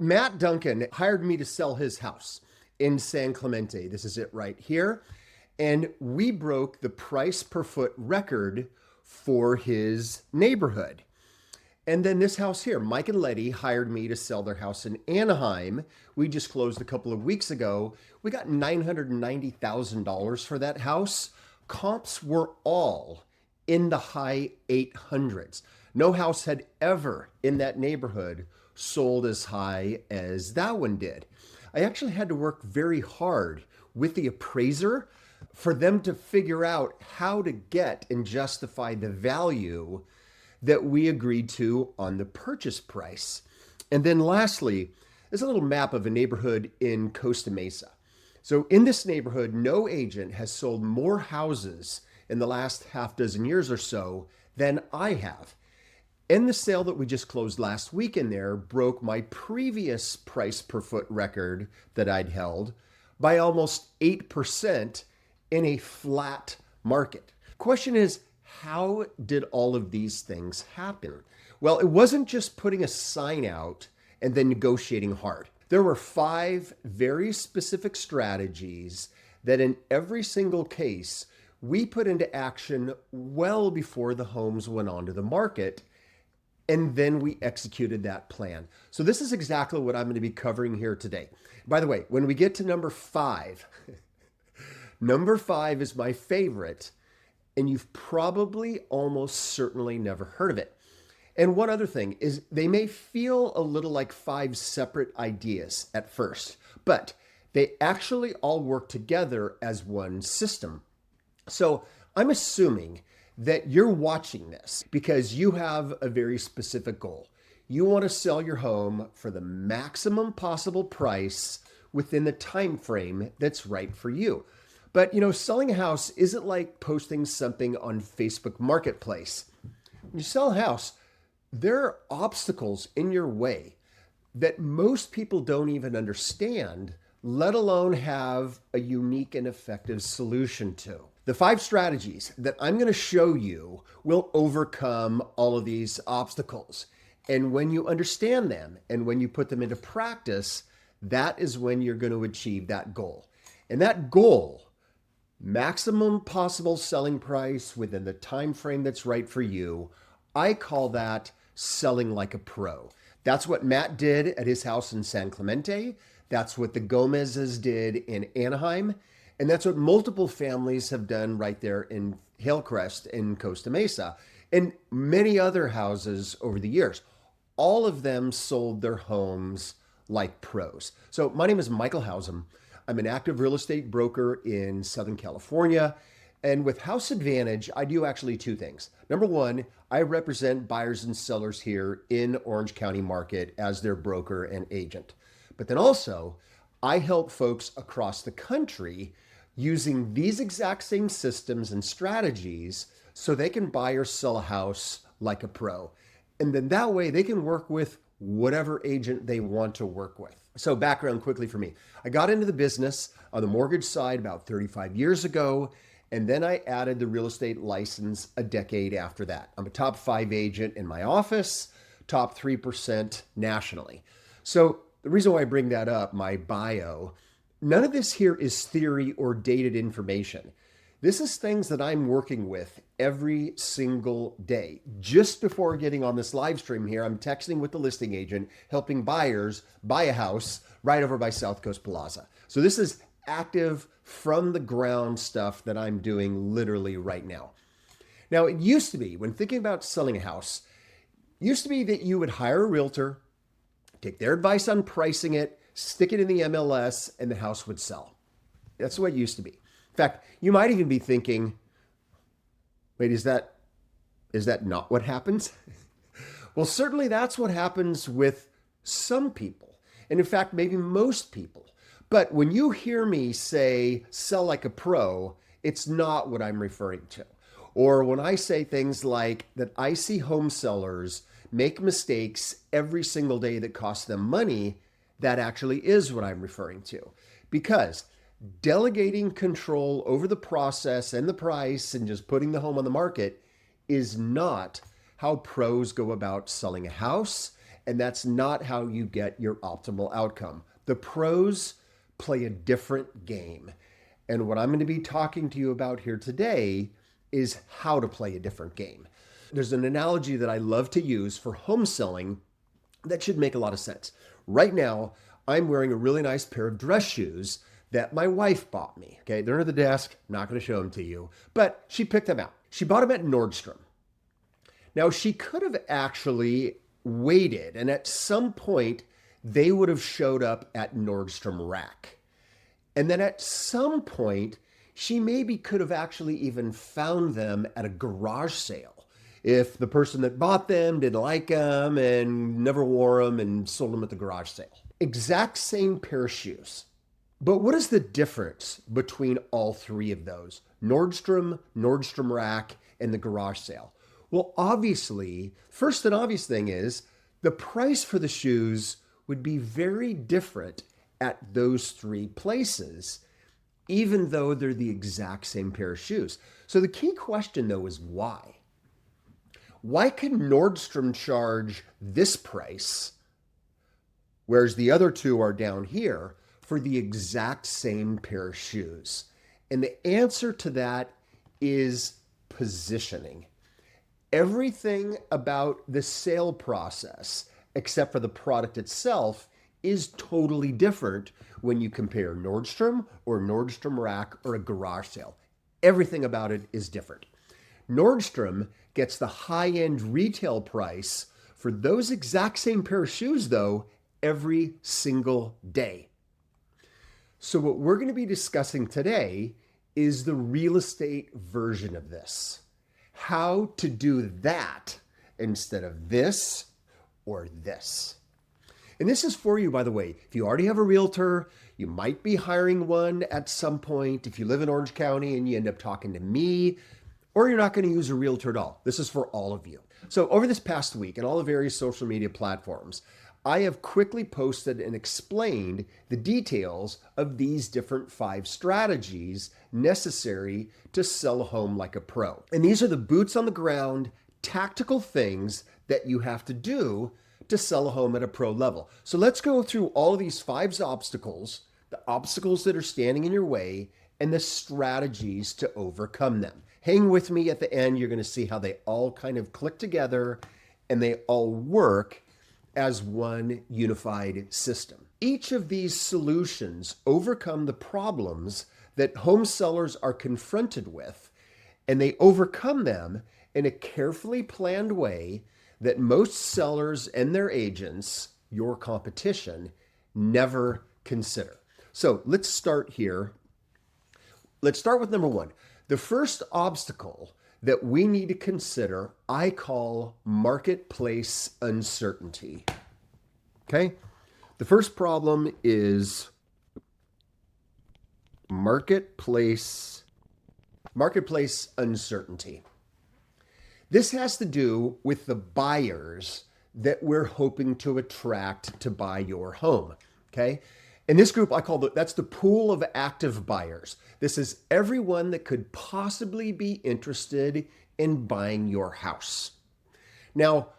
Matt Duncan hired me to sell his house in San Clemente. This is it right here. And we broke the price per foot record for his neighborhood. And then this house here, Mike and Letty hired me to sell their house in Anaheim. We just closed a couple of weeks ago. We got $990,000 for that house. Comps were all in the high 800s. No house had ever in that neighborhood sold as high as that one did. I actually had to work very hard with the appraiser for them to figure out how to get and justify the value that we agreed to on the purchase price. And then lastly, there's a little map of a neighborhood in Costa Mesa. So in this neighborhood, no agent has sold more houses in the last half dozen years or so than I have. And the sale that we just closed last week in there broke my previous price per foot record that I'd held by almost 8% in a flat market. Question is, how did all of these things happen? Well, it wasn't just putting a sign out and then negotiating hard. There were 5 very specific strategies that in every single case we put into action well before the homes went onto the market. And then we executed that plan. So this is exactly what I'm going to be covering here today. By the way, when we get to number 5, number 5 is my favorite, and you've probably almost certainly never heard of it. And one other thing is they may feel a little like 5 separate ideas at first, but they actually all work together as one system. So I'm assuming that you're watching this because you have a very specific goal. You want to sell your home for the maximum possible price within the time frame that's right for you. But selling a house isn't like posting something on Facebook Marketplace. When you sell a house, there are obstacles in your way that most people don't even understand, let alone have a unique and effective solution to. The 5 strategies that I'm going to show you will overcome all of these obstacles. And when you understand them and when you put them into practice, that is when you're going to achieve that goal. And that goal, maximum possible selling price within the time frame that's right for you, I call that selling like a pro. That's what Matt did at his house in San Clemente. That's what the Gomez's did in Anaheim. And that's what multiple families have done right there in Hillcrest in Costa Mesa and many other houses over the years. All of them sold their homes like pros. So my name is Michael Hausum. I'm an active real estate broker in Southern California. And with Haus Advantage, I do actually 2 things. Number 1, I represent buyers and sellers here in Orange County market as their broker and agent. But then also, I help folks across the country using these exact same systems and strategies so they can buy or sell a house like a pro. And then that way they can work with whatever agent they want to work with. So background quickly for me. I got into the business on the mortgage side about 35 years ago, and then I added the real estate license a decade after that. I'm a top 5 agent in my office, top 3% nationally. So the reason why I bring that up, my bio, none of this here is theory or dated information. This is things that I'm working with every single day. Just before getting on this live stream here, I'm texting with the listing agent, helping buyers buy a house right over by South Coast Plaza. So this is active from the ground stuff that I'm doing literally right now. Now, it used to be, when thinking about selling a house, it used to be that you would hire a realtor, take their advice on pricing it, stick it in the MLS, and the house would sell. That's what it used to be. In fact, you might even be thinking, wait, is that not what happens? Well, certainly that's what happens with some people. And in fact, maybe most people. But when you hear me say sell like a pro, it's not what I'm referring to. Or when I say things like that I see home sellers make mistakes every single day that cost them money, that actually is what I'm referring to. Because delegating control over the process and the price and just putting the home on the market is not how pros go about selling a house And that's not how you get your optimal outcome. The pros play a different game. And what I'm going to be talking to you about here today is how to play a different game. There's an analogy that I love to use for home selling that should make a lot of sense. Right now, I'm wearing a really nice pair of dress shoes that my wife bought me. Okay, they're under the desk. I'm not going to show them to you, but she picked them out. She bought them at Nordstrom. Now, she could have actually waited, and at some point, they would have showed up at Nordstrom Rack. And then at some point, she maybe could have actually even found them at a garage sale if the person that bought them didn't like them and never wore them and sold them at the garage sale. Exact same pair of shoes. But what is the difference between all three of those? Nordstrom, Nordstrom Rack, and the garage sale. Well, obviously, first and obvious thing is the price for the shoes would be very different at those three places, even though they're the exact same pair of shoes. So the key question, though, is why? Why can Nordstrom charge this price, whereas the other two are down here, for the exact same pair of shoes? And the answer to that is positioning. Everything about the sale process, except for the product itself, is totally different when you compare Nordstrom or Nordstrom Rack or a garage sale. Everything about it is different. Nordstrom gets the high-end retail price for those exact same pair of shoes, though, every single day. So what we're going to be discussing today is the real estate version of this. How to do that instead of this or this. And this is for you, by the way. If you already have a realtor, you might be hiring one at some point. If you live in Orange County and you end up talking to me, or you're not going to use a realtor at all. This is for all of you. So over this past week and all the various social media platforms, I have quickly posted and explained the details of these different 5 strategies necessary to sell a home like a pro. And these are the boots on the ground, tactical things that you have to do to sell a home at a pro level. So let's go through all of these 5 obstacles, the obstacles that are standing in your way, and the strategies to overcome them. Hang with me at the end. You're going to see how they all kind of click together and they all work as one unified system. Each of these solutions overcome the problems that home sellers are confronted with, and they overcome them in a carefully planned way that most sellers and their agents, your competition, never consider. So let's start here. Let's start with number 1. The first obstacle that we need to consider, I call marketplace uncertainty. Okay? The first problem is marketplace uncertainty. This has to do with the buyers that we're hoping to attract to buy your home. Okay? In this group, that's the pool of active buyers. This is everyone that could possibly be interested in buying your house. Now,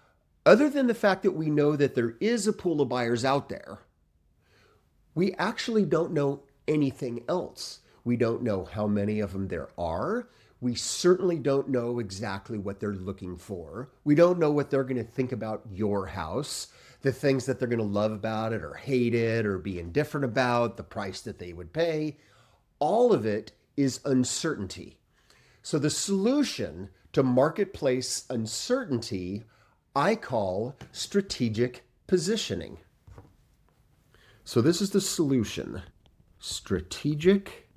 other than the fact that we know that there is a pool of buyers out there, we actually don't know anything else. We don't know how many of them there are. We certainly don't know exactly what they're looking for. We don't know what they're going to think about your house, the things that they're going to love about it or hate it or be indifferent about, the price that they would pay. All of it is uncertainty. So the solution to marketplace uncertainty, I call strategic positioning. So this is the solution, strategic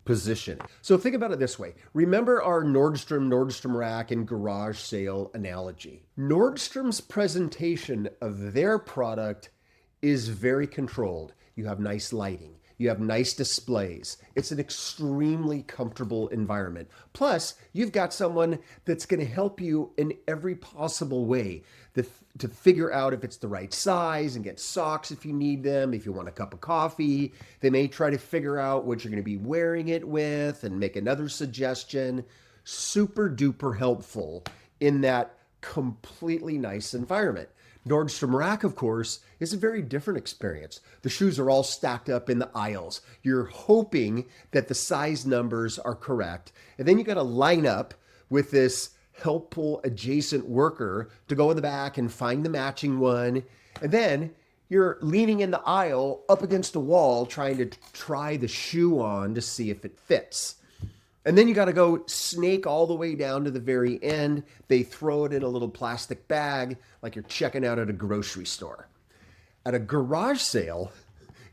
positioning. So think about it this way. Remember our Nordstrom Rack, and garage sale analogy. Nordstrom's presentation of their product is very controlled. You have nice lighting. You have nice displays. It's an extremely comfortable environment. Plus, you've got someone that's going to help you in every possible way to figure out if it's the right size and get socks if you need them, if you want a cup of coffee. They may try to figure out what you're going to be wearing it with and make another suggestion. Super duper helpful in that completely nice environment. Nordstrom Rack, of course, is a very different experience. The shoes are all stacked up in the aisles. You're hoping that the size numbers are correct. And then you got to line up with this helpful adjacent worker to go in the back and find the matching one. And then you're leaning in the aisle up against a wall trying to try the shoe on to see if it fits. And then you got to go snake all the way down to the very end. They throw it in a little plastic bag like you're checking out at a grocery store. At a garage sale,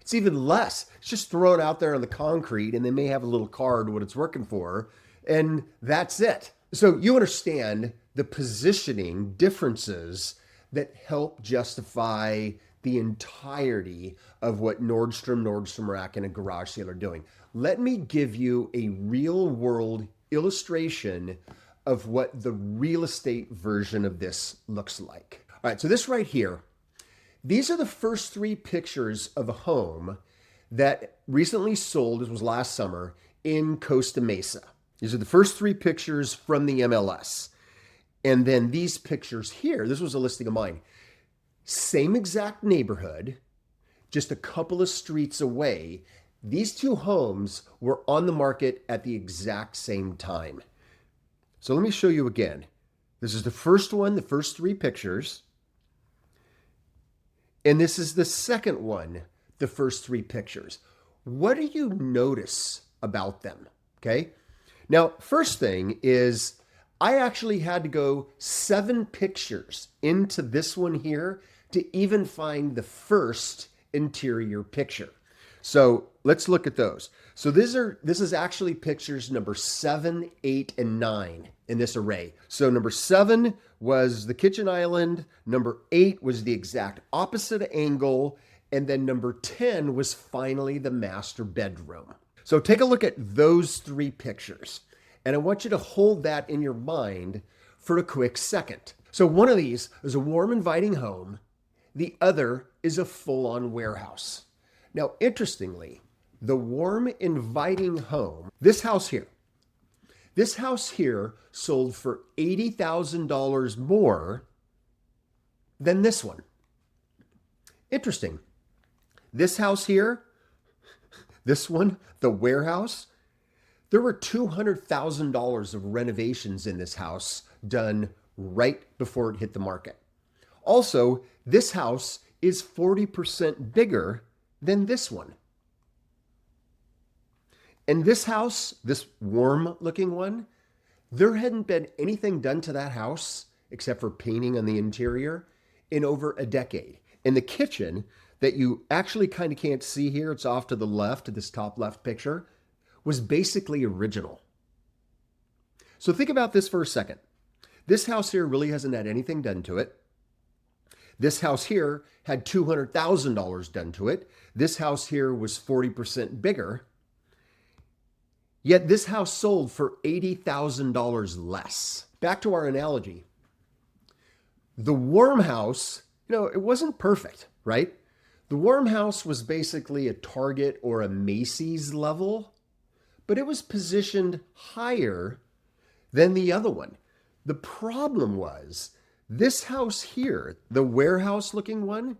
it's even less. It's just thrown out there on the concrete and they may have a little card what it's working for, and that's it. So you understand the positioning differences that help justify the entirety of what Nordstrom Rack, and a garage sale are doing. Let me give you a real world illustration of what the real estate version of this looks like. All right, so this right here, these are the first 3 pictures of a home that recently sold, this was last summer, in Costa Mesa. These are the first 3 pictures from the MLS. And then these pictures here, this was a listing of mine. Same exact neighborhood, just a couple of streets away. These 2 homes were on the market at the exact same time. So let me show you again. This is the first one, the first 3 pictures. And this is the second one, the first 3 pictures. What do you notice about them? Okay. Now, first thing is I actually had to go 7 pictures into this one here to even find the first interior picture. So let's look at those. So this is actually pictures number 7, 8, and 9 in this array. So number 7 was the kitchen island. Number 8 was the exact opposite angle. And then number 10 was finally the master bedroom. So take a look at those 3 pictures. And I want you to hold that in your mind for a quick second. So one of these is a warm, inviting home. The other is a full-on warehouse. Now, interestingly, the warm, inviting home, this house here sold for $80,000 more than this one. Interesting. This house here, this one, the warehouse, there were $200,000 of renovations in this house done right before it hit the market. Also, this house is 40% bigger than this one. And this house, this warm looking one, there hadn't been anything done to that house except for painting on the interior in over a decade. And the kitchen that you actually kind of can't see here, it's off to the left, this top left picture, was basically original. So think about this for a second. This house here really hasn't had anything done to it. This house here had $200,000 done to it. This house here was 40% bigger. Yet this house sold for $80,000 less. Back to our analogy. The warm house, it wasn't perfect, right? The warm house was basically a Target or a Macy's level, but it was positioned higher than the other one. The problem was this house here, the warehouse looking one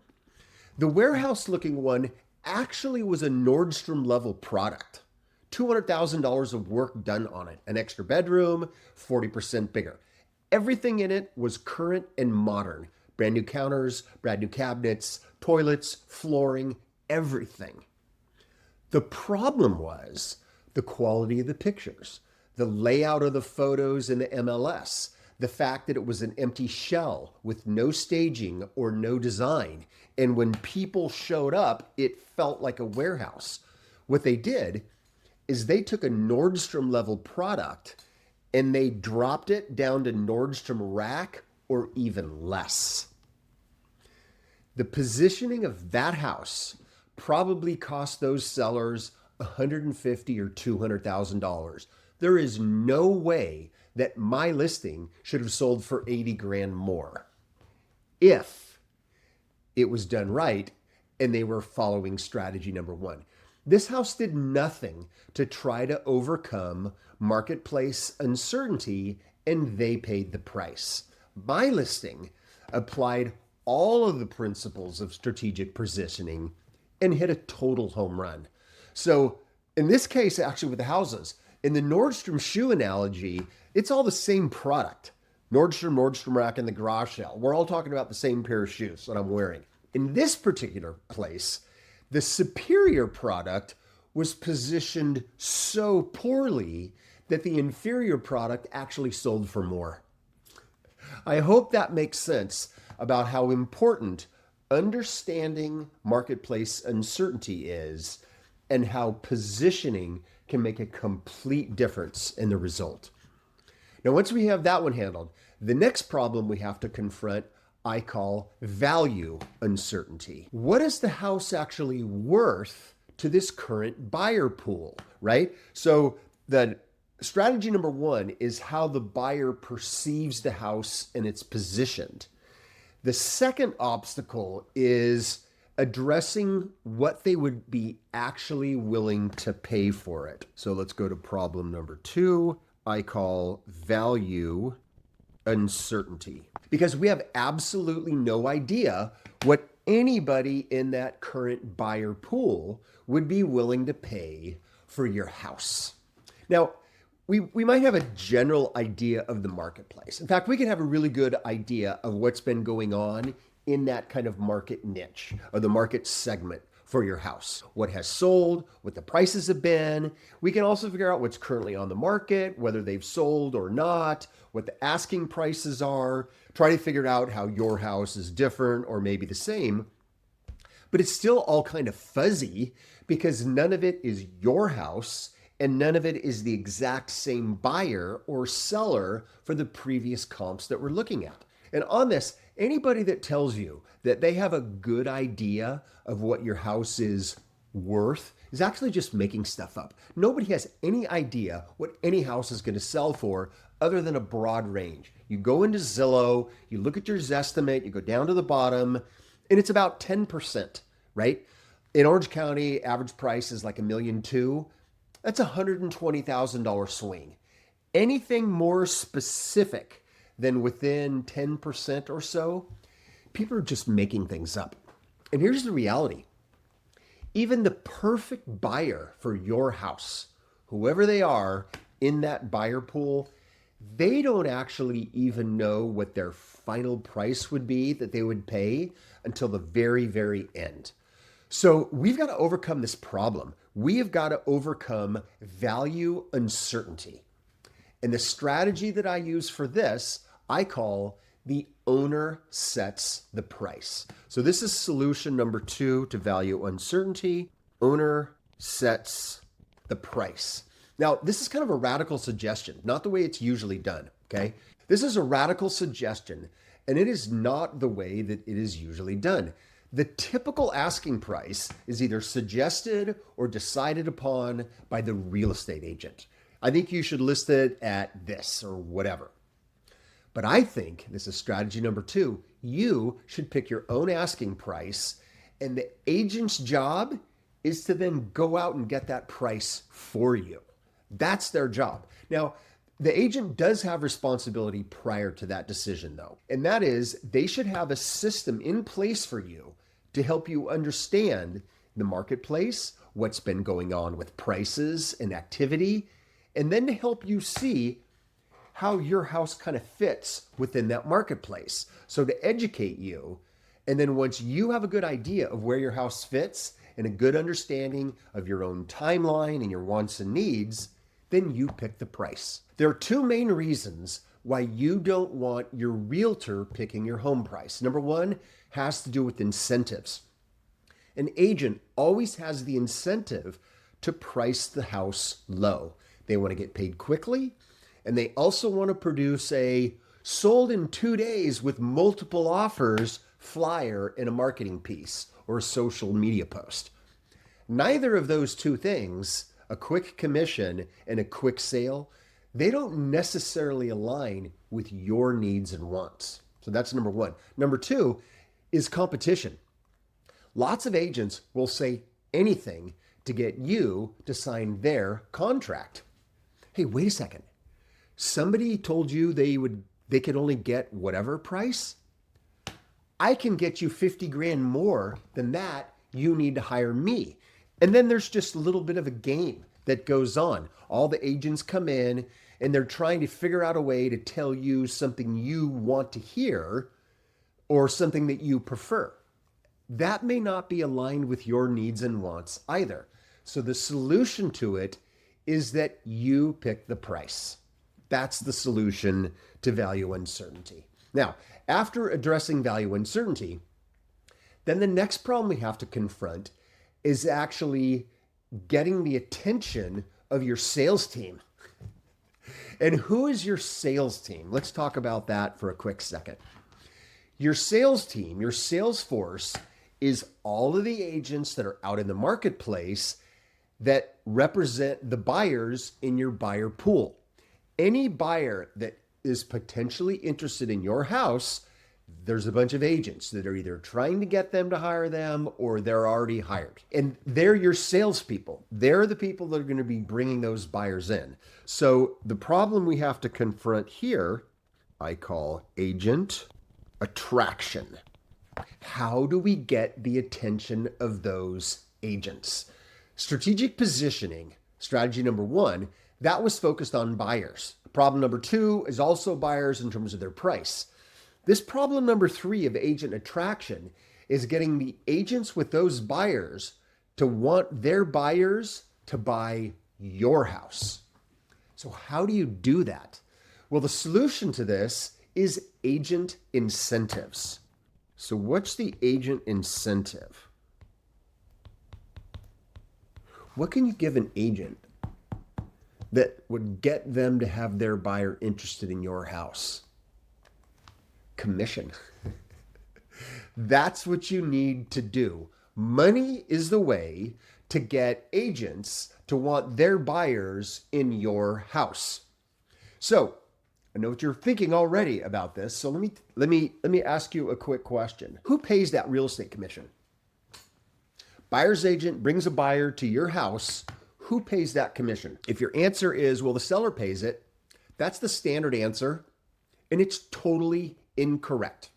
actually was a Nordstrom level product. $200,000 of work done on it. An extra bedroom, 40% bigger. Everything in it was current and modern. Brand new counters, brand new cabinets, toilets, flooring, everything. The problem was the quality of the pictures, the layout of the photos in the MLS, the fact that it was an empty shell with no staging or no design. And when people showed up, it felt like a warehouse. What they did is they took a Nordstrom level product and they dropped it down to Nordstrom Rack or even less. The positioning of that house probably cost those sellers $150,000 or $200,000. There is no way that my listing should have sold for 80 grand more if it was done right and they were following strategy number 1. This house did nothing to try to overcome marketplace uncertainty, and they paid the price. My listing applied all of the principles of strategic positioning and hit a total home run. So in this case, actually with the houses, in the Nordstrom shoe analogy, it's all the same product. Nordstrom rack, and the garage sale. We're all talking about the same pair of shoes that I'm wearing. In this particular place, the superior product was positioned so poorly that the inferior product actually sold for more. I hope that makes sense about how important understanding marketplace uncertainty is and how positioning can make a complete difference in the result. Now, once we have that one handled, the next problem we have to confront I call value uncertainty. What is the house actually worth to this current buyer pool, right? So the strategy number one is how the buyer perceives the house and it's positioned. The second obstacle is addressing what they would be actually willing to pay for it. So let's go to problem number two. I call value uncertainty, because we have absolutely no idea what anybody in that current buyer pool would be willing to pay for your house. Now, we might have a general idea of the marketplace. In fact, we can have a really good idea of what's been going on in that kind of market niche or the market segment for your house, what has sold, what the prices have been. We can also figure out what's currently on the market, whether they've sold or not, what the asking prices are, try to figure out how your house is different or maybe the same. But it's still all kind of fuzzy because none of it is your house and none of it is the exact same buyer or seller for the previous comps that we're looking at. And on this, anybody that tells you that they have a good idea of what your house is worth is actually just making stuff up. Nobody has any idea what any house is going to sell for other than a broad range. You go into Zillow, you look at your Zestimate, you go down to the bottom, and it's about 10%, right? In Orange County, average price is like $1.2 million. That's a $120,000 swing. Anything more specific than within 10% or so, people are just making things up. And here's the reality. Even the perfect buyer for your house, whoever they are in that buyer pool, they don't actually even know what their final price would be that they would pay until the very, very end. So we've got to overcome this problem. We have got to overcome value uncertainty. And the strategy that I use for this, I call the owner sets the price. So this is solution number 2 to value uncertainty. Owner sets the price. Now, this is kind of a radical suggestion, not the way it's usually done, okay? This is a radical suggestion, and it is not the way that it is usually done. The typical asking price is either suggested or decided upon by the real estate agent. I think you should list it at this or whatever. But I think this is strategy number 2. You should pick your own asking price, and the agent's job is to then go out and get that price for you. That's their job. Now, the agent does have responsibility prior to that decision, though, and that is they should have a system in place for you to help you understand the marketplace, what's been going on with prices and activity, and then to help you see how your house kind of fits within that marketplace. So to educate you, and then once you have a good idea of where your house fits and a good understanding of your own timeline and your wants and needs, then you pick the price. There are 2 main reasons why you don't want your realtor picking your home price. Number 1 has to do with incentives. An agent always has the incentive to price the house low. They want to get paid quickly, and they also want to produce a sold in 2 days with multiple offers flyer in a marketing piece or a social media post. Neither of those 2 things, a quick commission and a quick sale, they don't necessarily align with your needs and wants. So that's number 1. Number 2 is competition. Lots of agents will say anything to get you to sign their contract. Hey, wait a second. Somebody told you they could only get whatever price? I can get you 50 grand more than that. You need to hire me. And then there's just a little bit of a game that goes on. All the agents come in and they're trying to figure out a way to tell you something you want to hear or something that you prefer. That may not be aligned with your needs and wants either. So the solution to it is that you pick the price. That's the solution to value uncertainty. Now, after addressing value uncertainty, then the next problem we have to confront is actually getting the attention of your sales team. And who is your sales team? Let's talk about that for a quick second. Your sales team, your sales force, is all of the agents that are out in the marketplace that represent the buyers in your buyer pool. Any buyer that is potentially interested in your house, there's a bunch of agents that are either trying to get them to hire them or they're already hired. And they're your salespeople. They're the people that are going to be bringing those buyers in. So the problem we have to confront here, I call agent attraction. How do we get the attention of those agents? Strategic positioning, strategy number one, that was focused on buyers. Problem number two is also buyers in terms of their price. This problem number three of agent attraction is getting the agents with those buyers to want their buyers to buy your house. So how do you do that? Well, the solution to this is agent incentives. So what's the agent incentive? What can you give an agent that would get them to have their buyer interested in your house? Commission. That's what you need to do. Money is the way to get agents to want their buyers in your house. So I know what you're thinking already about this. So let me ask you a quick question. Who pays that real estate commission? Buyer's agent brings a buyer to your house. Who pays that commission? If your answer is, well, the seller pays it, that's the standard answer, and it's totally incorrect.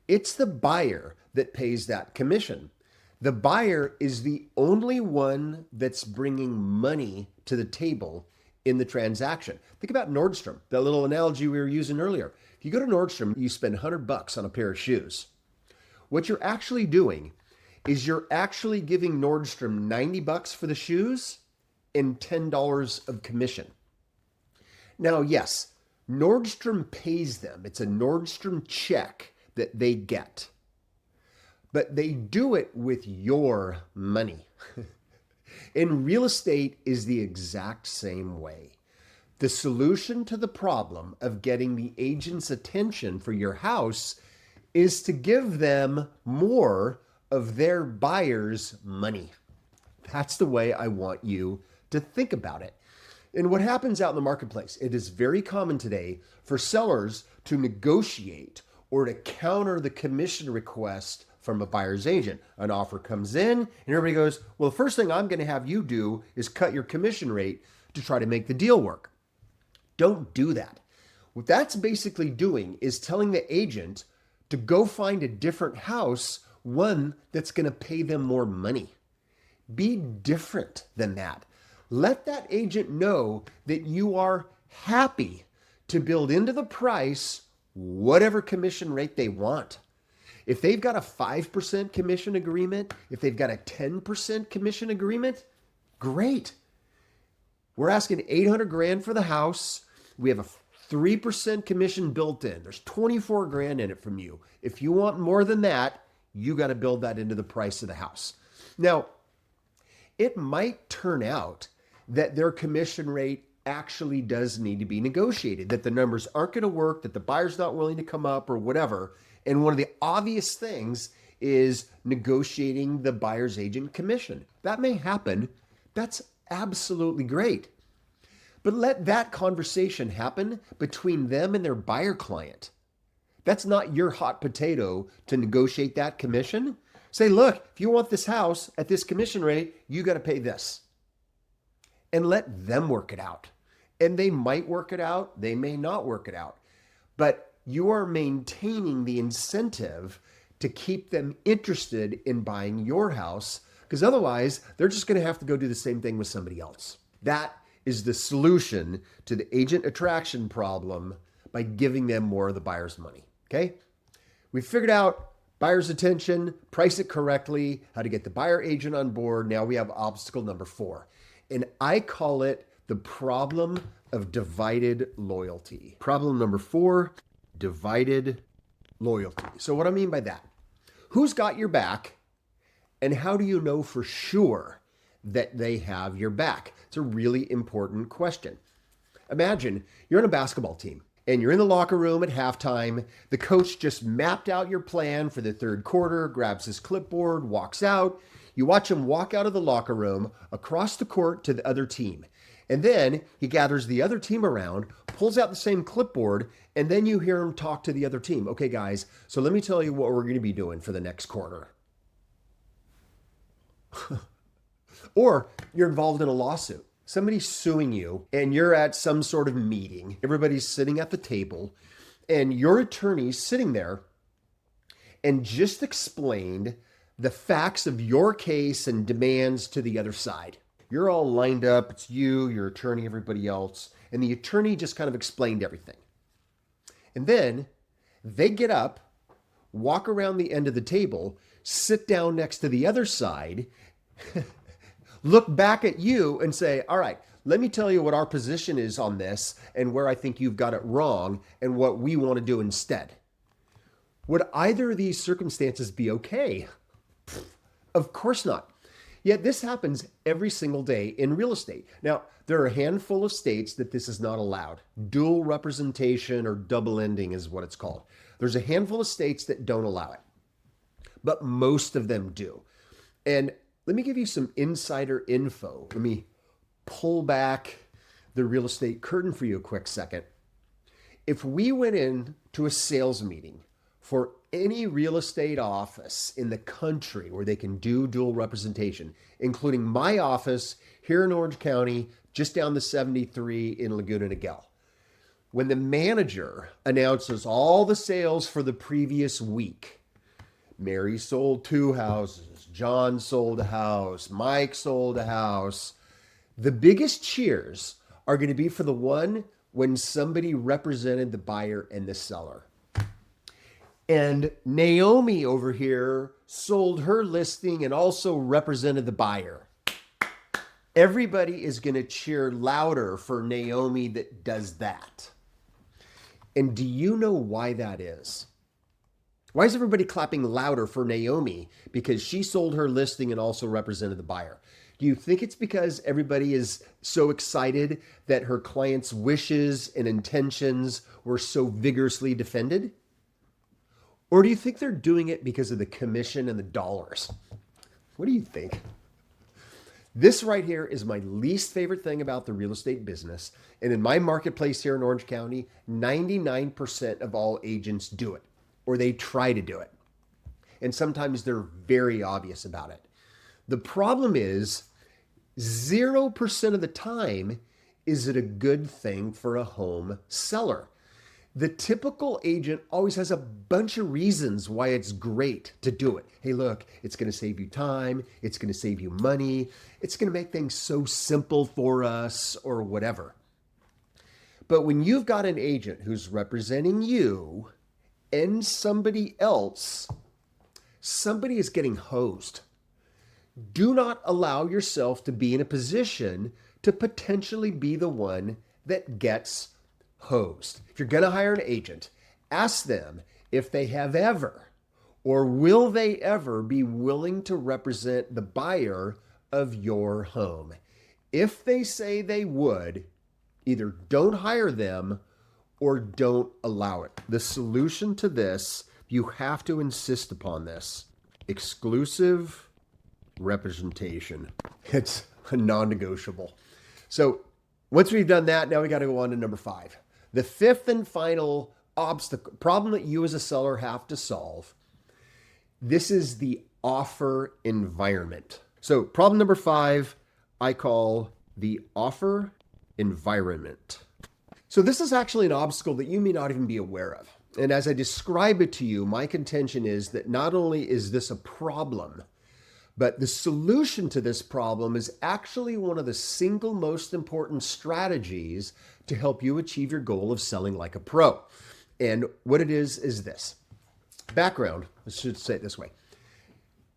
It's the buyer that pays that commission. The buyer is the only one that's bringing money to the table in the transaction. Think about Nordstrom, that little analogy we were using earlier. If you go to Nordstrom, you spend $100 on a pair of shoes. What you're actually doing is you're actually giving Nordstrom $90 for the shoes and $10 of commission. Now, yes, Nordstrom pays them. It's a Nordstrom check that they get. But they do it with your money. In real estate is the exact same way. The solution to the problem of getting the agent's attention for your house is to give them more of their buyer's money. That's the way I want you to think about it. And what happens out in the marketplace, it is very common today for sellers to negotiate or to counter the commission request from a buyer's agent. An offer comes in and everybody goes, well, the first thing I'm going to have you do is cut your commission rate to try to make the deal work. Don't do that. What that's basically doing is telling the agent to go find a different house, one that's going to pay them more money. Be different than that. Let that agent know that you are happy to build into the price whatever commission rate they want. If they've got a 5% commission agreement, if they've got a 10% commission agreement, great. We're asking $800,000 for the house. We have a 3% commission built in. There's $24,000 in it from you. If you want more than that, you got to build that into the price of the house. Now, it might turn out that their commission rate actually does need to be negotiated, that the numbers aren't going to work, that the buyer's not willing to come up or whatever. And one of the obvious things is negotiating the buyer's agent commission. That may happen. That's absolutely great. But let that conversation happen between them and their buyer client. That's not your hot potato to negotiate that commission. Say, look, if you want this house at this commission rate, you got to pay this. And let them work it out. And they might work it out. They may not work it out. But you are maintaining the incentive to keep them interested in buying your house, because otherwise they're just going to have to go do the same thing with somebody else. That is the solution to the agent attraction problem by giving them more of the buyer's money. Okay? We figured out buyer's attention, price it correctly, how to get the buyer agent on board. Now we have obstacle number 4. And I call it the problem of divided loyalty. Problem number 4, divided loyalty. So what I mean by that, who's got your back and how do you know for sure that they have your back? It's a really important question. Imagine you're on a basketball team and you're in the locker room at halftime. The coach just mapped out your plan for the third quarter, grabs his clipboard, walks out. You watch him walk out of the locker room across the court to the other team. And then he gathers the other team around, pulls out the same clipboard, and then you hear him talk to the other team. Okay, guys, so let me tell you what we're going to be doing for the next quarter. Or you're involved in a lawsuit. Somebody's suing you and you're at some sort of meeting. Everybody's sitting at the table and your attorney's sitting there and just explained the facts of your case and demands to the other side. You're all lined up. It's you, your attorney, everybody else. And the attorney just kind of explained everything. And then they get up, walk around the end of the table, sit down next to the other side, look back at you and say, all right, let me tell you what our position is on this and where I think you've got it wrong and what we want to do instead. Would either of these circumstances be okay? Of course not. Yet this happens every single day in real estate. Now, there are a handful of states that this is not allowed. Dual representation or double ending is what it's called. There's a handful of states that don't allow it, but most of them do. And let me give you some insider info. Let me pull back the real estate curtain for you a quick second. If we went in to a sales meeting for any real estate office in the country where they can do dual representation, including my office here in Orange County, just down the 73 in Laguna Niguel, when the manager announces all the sales for the previous week, Mary sold 2 houses, John sold a house, Mike sold a house, the biggest cheers are going to be for the one when somebody represented the buyer and the seller. And Naomi over here sold her listing and also represented the buyer. Everybody is going to cheer louder for Naomi that does that. And do you know why that is? Why is everybody clapping louder for Naomi? Because she sold her listing and also represented the buyer. Do you think it's because everybody is so excited that her client's wishes and intentions were so vigorously defended? Or do you think they're doing it because of the commission and the dollars? What do you think? This right here is my least favorite thing about the real estate business. And in my marketplace here in Orange County, 99% of all agents do it, or they try to do it. And sometimes they're very obvious about it. The problem is 0% of the time, is it a good thing for a home seller? The typical agent always has a bunch of reasons why it's great to do it. Hey, look, it's going to save you time. It's going to save you money. It's going to make things so simple for us or whatever. But when you've got an agent who's representing you and somebody else, somebody is getting hosed. Do not allow yourself to be in a position to potentially be the one that gets hosed. If you're going to hire an agent, ask them if they have ever or will they ever be willing to represent the buyer of your home. If they say they would, either don't hire them or don't allow it. The solution to this, you have to insist upon this. Exclusive representation. It's a non-negotiable. So once we've done that, now we got to go on to number 5. The fifth and final problem that you as a seller have to solve. This is the offer environment. So problem number 5, I call the offer environment. So this is actually an obstacle that you may not even be aware of. And as I describe it to you, my contention is that not only is this a problem, but the solution to this problem is actually one of the single most important strategies to help you achieve your goal of selling like a pro. And what it is this. Background, I should say it this way.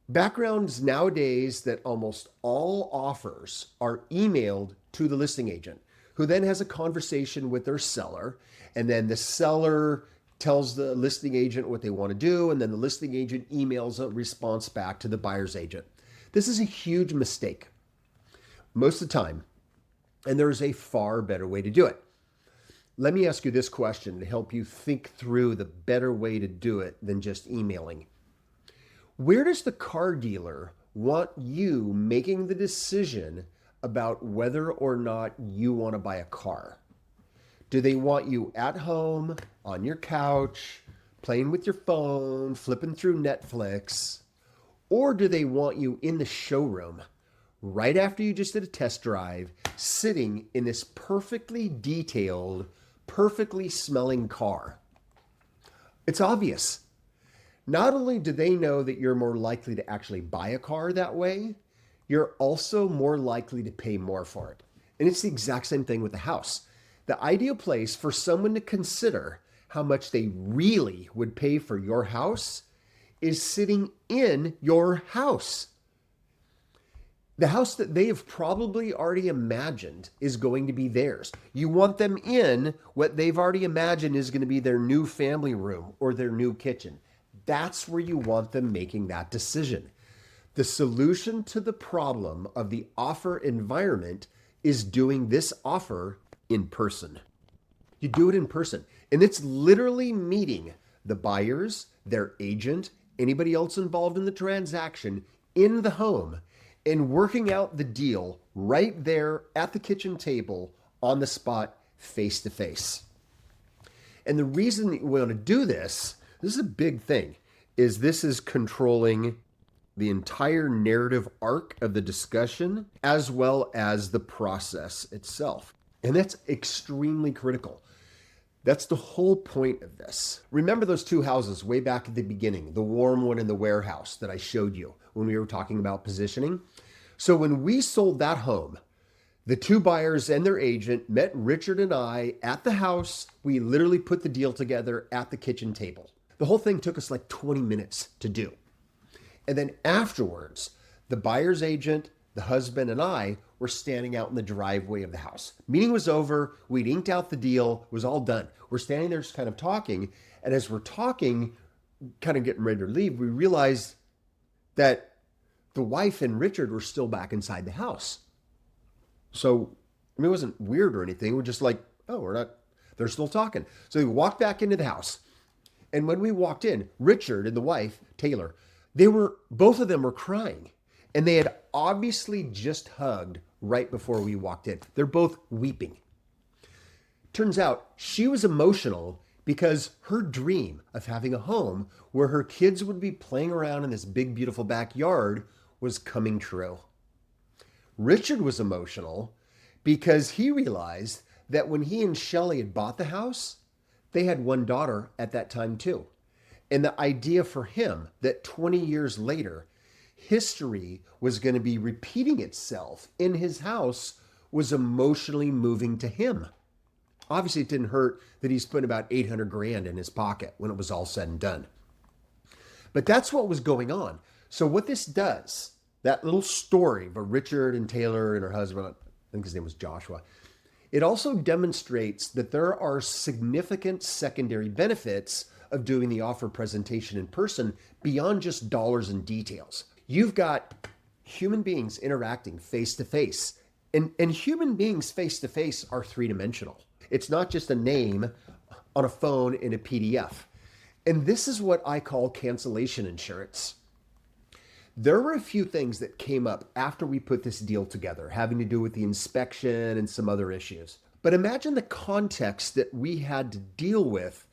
Backgrounds nowadays that almost all offers are emailed to the listing agent, who then has a conversation with their seller, and then the seller tells the listing agent what they want to do, and then the listing agent emails a response back to the buyer's agent. This is a huge mistake most of the time, and there is a far better way to do it. Let me ask you this question to help you think through the better way to do it than just emailing. Where does the car dealer want you making the decision about whether or not you want to buy a car? Do they want you at home, on your couch, playing with your phone, flipping through Netflix? Or do they want you in the showroom right after you just did a test drive, sitting in this perfectly detailed, perfectly smelling car? It's obvious. Not only do they know that you're more likely to actually buy a car that way, you're also more likely to pay more for it. And it's the exact same thing with the house. The ideal place for someone to consider how much they really would pay for your house is sitting in your house. The house that they have probably already imagined is going to be theirs. You want them in what they've already imagined is going to be their new family room or their new kitchen. That's where you want them making that decision. The solution to the problem of the offer environment is doing this offer in person. You do it in person, and it's literally meeting the buyers, their agent, anybody else involved in the transaction in the home and working out the deal right there at the kitchen table on the spot, face to face. And the reason that we want to do this is a big thing, is this is controlling the entire narrative arc of the discussion as well as the process itself. And that's extremely critical. That's the whole point of this. Remember those two houses way back at the beginning, the warm one and the warehouse that I showed you when we were talking about positioning? So when we sold that home, the two buyers and their agent met Richard and I at the house. We literally put the deal together at the kitchen table. The whole thing took us like 20 minutes to do. And then afterwards, the buyer's agent, the husband, and I were standing out in the driveway of the house. Meeting was over. We'd inked out the deal. It was all done. We're standing there just kind of talking. And as we're talking, kind of getting ready to leave, we realized that the wife and Richard were still back inside the house. So, I mean, it wasn't weird or anything. We're just like, oh, they're still talking. So we walked back into the house. And when we walked in, Richard and the wife, Taylor, both of them were crying. And they had obviously just hugged right before we walked in. They're both weeping. Turns out she was emotional because her dream of having a home where her kids would be playing around in this big, beautiful backyard was coming true. Richard was emotional because he realized that when he and Shelley had bought the house, they had one daughter at that time too. And the idea for him that 20 years later, history was going to be repeating itself in his house was emotionally moving to him. Obviously, it didn't hurt that he spent about $800,000 in his pocket when it was all said and done. But that's what was going on. So what this does, that little story of Richard and Taylor and her husband, I think his name was Joshua, it also demonstrates that there are significant secondary benefits of doing the offer presentation in person beyond just dollars and details. You've got human beings interacting face to face, and human beings face to face are three-dimensional. It's not just a name on a phone in a PDF. And this is what I call cancellation insurance. There were a few things that came up after we put this deal together, having to do with the inspection and some other issues. But imagine the context that we had to deal with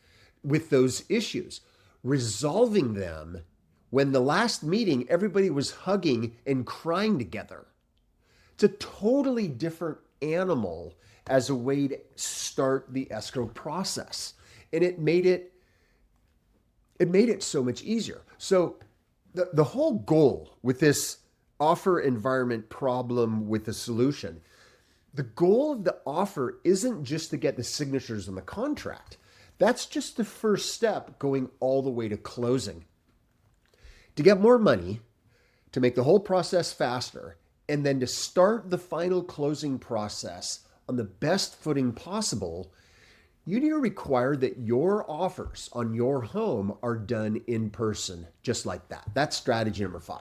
those issues, resolving them when the last meeting, everybody was hugging and crying together. It's a totally different animal as a way to start the escrow process. And it made it It made it so much easier. So the whole goal with this offer environment problem with a solution, the goal of the offer isn't just to get the signatures on the contract. That's just the first step going all the way to closing. To get more money, to make the whole process faster, and then to start the final closing process on the best footing possible, you need to require that your offers on your home are done in person, just like that. That's strategy number 5.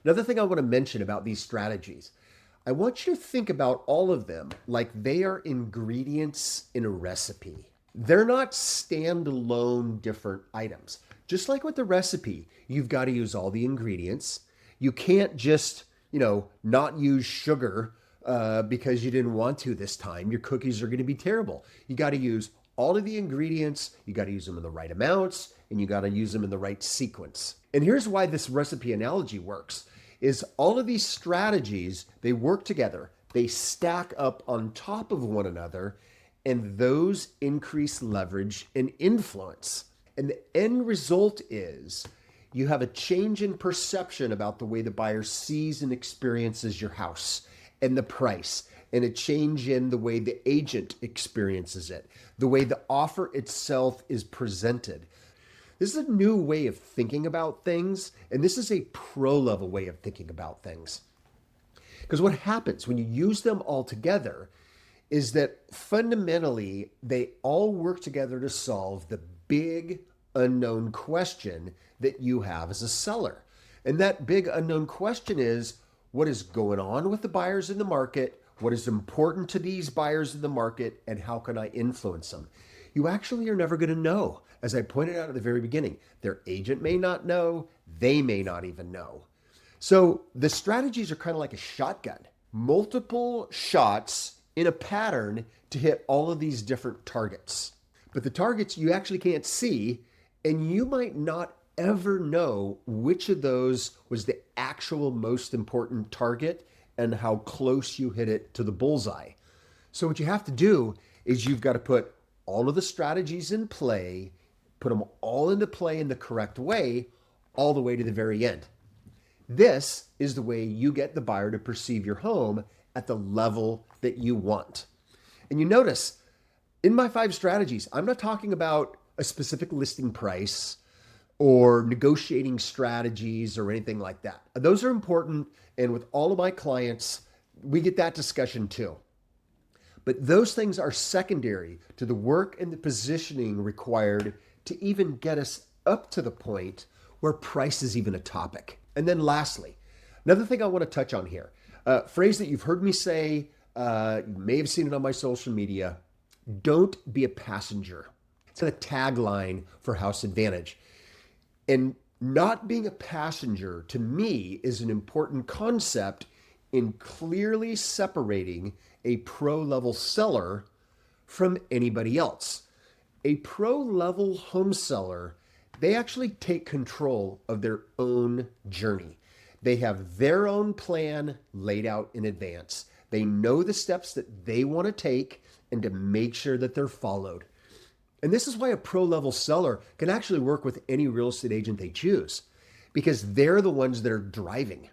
Another thing I want to mention about these strategies, I want you to think about all of them like they are ingredients in a recipe. They're not standalone different items. Just like with the recipe, you've got to use all the ingredients. You can't just, not use sugar because you didn't want to this time. Your cookies are going to be terrible. You got to use all of the ingredients. You got to use them in the right amounts, and you got to use them in the right sequence. And here's why this recipe analogy works, is all of these strategies, they work together. They stack up on top of one another, and those increase leverage and influence. And the end result is you have a change in perception about the way the buyer sees and experiences your house and the price, and a change in the way the agent experiences it, the way the offer itself is presented. This is a new way of thinking about things, and this is a pro-level way of thinking about things. Because what happens when you use them all together is that fundamentally they all work together to solve the big unknown question that you have as a seller. And that big unknown question is, what is going on with the buyers in the market? What is important to these buyers in the market? And how can I influence them? You actually are never going to know. As I pointed out at the very beginning, their agent may not know. They may not even know. So the strategies are kind of like a shotgun. Multiple shots in a pattern to hit all of these different targets. But the targets you actually can't see, and you might not ever know which of those was the actual most important target and how close you hit it to the bullseye. So what you have to do is you've got to put all of the strategies in play, put them all into play in the correct way, all the way to the very end. This is the way you get the buyer to perceive your home at the level that you want. And you notice in my 5 strategies, I'm not talking about a specific listing price or negotiating strategies or anything like that. Those are important. And with all of my clients, we get that discussion too. But those things are secondary to the work and the positioning required to even get us up to the point where price is even a topic. And then lastly, another thing I want to touch on here, a phrase that you've heard me say, you may have seen it on my social media, don't be a passenger. It's a tagline for Haus Advantage. And not being a passenger, to me, is an important concept in clearly separating a pro-level seller from anybody else. A pro-level home seller, they actually take control of their own journey. They have their own plan laid out in advance. They know the steps that they want to take and to make sure that they're followed. And this is why a pro-level seller can actually work with any real estate agent they choose, because they're the ones that are driving.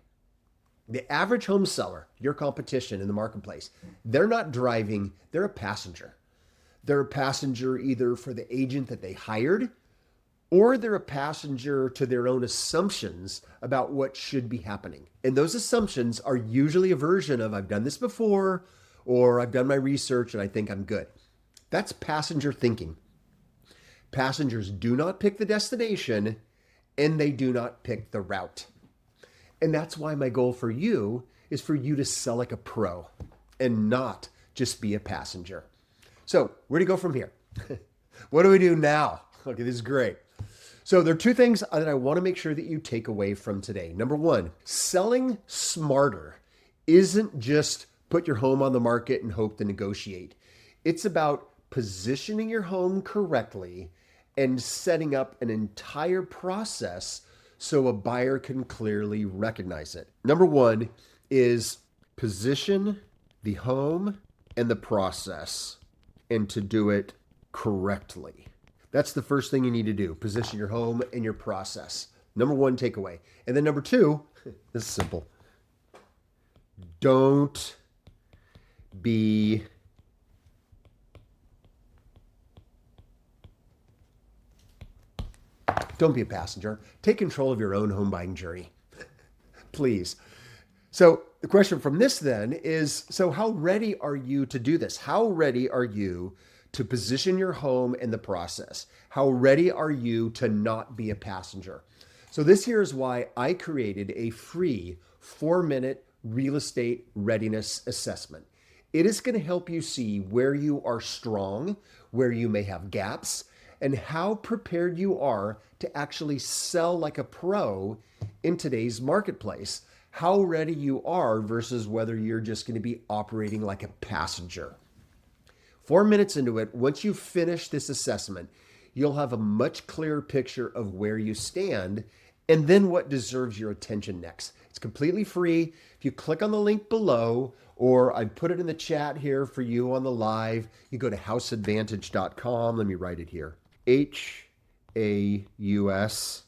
The average home seller, your competition in the marketplace, they're not driving, they're a passenger. They're a passenger either for the agent that they hired, or they're a passenger to their own assumptions about what should be happening. And those assumptions are usually a version of, I've done this before, or I've done my research and I think I'm good. That's passenger thinking. Passengers do not pick the destination, and they do not pick the route. And that's why my goal for you is for you to sell like a pro and not just be a passenger. So where do you go from here? What do we do now? Okay, this is great. So there are 2 things that I want to make sure that you take away from today. Number 1, selling smarter isn't just put your home on the market and hope to negotiate. It's about positioning your home correctly and setting up an entire process so a buyer can clearly recognize it. Number 1 is position the home and the process, and to do it correctly. That's the first thing you need to do. Position your home and your process. Number one takeaway. And then number two, this is simple. Don't be a passenger. Take control of your own home buying journey. Please. So the question from this then is, so how ready are you to do this? How ready are you to position your home in the process? How ready are you to not be a passenger? So this here is why I created a free 4-minute real estate readiness assessment. It is going to help you see where you are strong, where you may have gaps, and how prepared you are to actually sell like a pro in today's marketplace. How ready you are versus whether you're just going to be operating like a passenger. 4 minutes into it, once you finish this assessment, you'll have a much clearer picture of where you stand and then what deserves your attention next. It's completely free. If you click on the link below, or I put it in the chat here for you on the live, you go to houseadvantage.com. Let me write it here. Haus,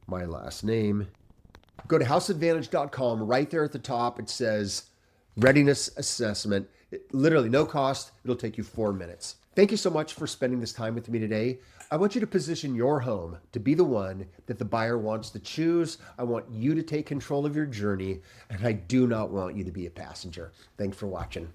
my last name. Go to houseadvantage.com. Right there at the top, it says readiness assessment. Literally no cost. It'll take you 4 minutes. Thank you so much for spending this time with me today. I want you to position your home to be the one that the buyer wants to choose. I want you to take control of your journey, and I do not want you to be a passenger. Thanks for watching.